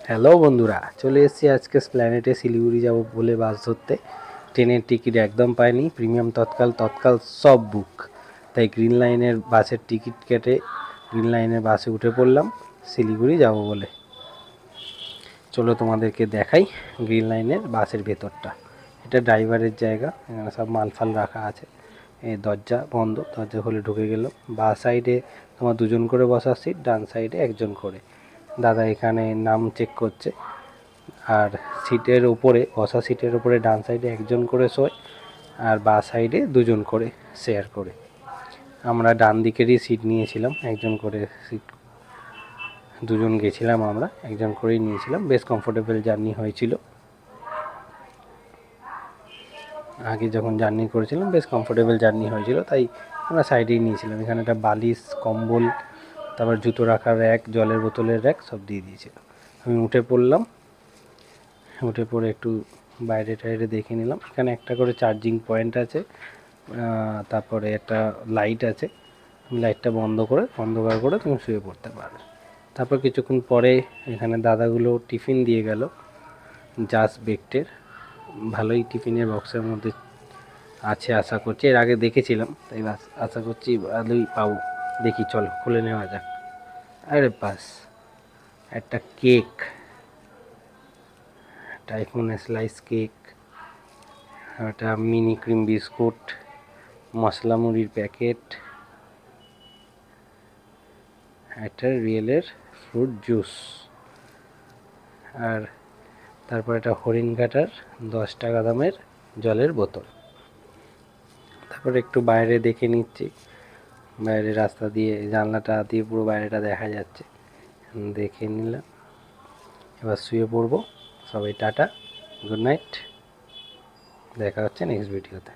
Hello বন্ধুরা, চলে এসেছি আজকে স্প্ল্যানেটে শিলিগুড়ি যাব বলে বাস ধরতে। ট্রেনের টিকিট একদম পাইনি, প্রিমিয়াম তৎকাল সব বুক। তাই গ্রিন লাইনের বাসের টিকিট কেটে গ্রিন লাইনের বাসে উঠে পড়লাম শিলিগুড়ি যাব বলে। চলো তোমাদেরকে দেখাই গ্রিন লাইনের বাসের ভেতরটা। এটা ড্রাইভারের জায়গা, এখানে সব মালফাল রাখা আছে। এই দরজা বন্ধ, দরজা খুলে ঢুকে গেল। বাঁ সাইডে তোমার দুজন করে বসার সিট, ডান সাইডে একজন করে। দাদা এখানে নাম চেক করছে। আর সিটের উপরে, বসা সিটের উপরে ডান সাইডে একজন করে শোয়, আর বাঁ সাইডে দুজন করে শেয়ার করে। আমরা ডান দিকেরই সিট নিয়েছিলাম, একজন করে সিট, দুজন গেছিলাম আমরা, একজন করেই নিয়েছিলাম। বেশ কমফোর্টেবল জার্নি হয়েছিল। আগে যখন জার্নি করেছিলাম বেশ কমফোর্টেবল জার্নি হয়েছিল, তাই আমরা সাইডেই নিয়েছিলাম। এখানে একটা বালিশ, কম্বল, তারপর জুতো রাখার র্যাক, জলের বোতলের র্যাক সব দিয়ে দিয়েছিল। আমি উঠে পড়লাম। উঠে পড়ে একটু বাইরে টাইরে দেখে নিলাম। এখানে একটা করে চার্জিং পয়েন্ট আছে, তারপরে একটা লাইট আছে। লাইটটা বন্ধ করার করে তুমি শুয়ে পড়তে পারবে। তারপর কিছুক্ষণ পরে এখানে দাদাগুলো টিফিন দিয়ে গেল, জাস্ট বেকটের। ভালোই টিফিনের বক্সের মধ্যে আছে আশা করছি, এর আগে দেখেছিলাম, তাই আশা করছি ভালোই পাবো। দেখি, চলো খুলে নেওয়া যাক। আরে বাস, একটা কেক, টাইফুন স্লাইস কেক, একটা মিনি ক্রিম বিস্কুট, মশলা মুড়ির প্যাকেট, একটা রিয়েলের ফ্রুট জুস, আর তারপর একটা হরিণ ঘাটার 10 টাকা দামের জলের বোতল। তারপর একটু বাইরে দেখে নিচ্ছি, বাইরে রাস্তা দিয়ে, জানলাটা দিয়ে পুরো বাইরেটা দেখা যাচ্ছে। দেখে নিলাম, এবার শুয়ে পড়বো। সবাই টাটা, গুড নাইট, দেখা হচ্ছে নেক্সট ভিডিওতে।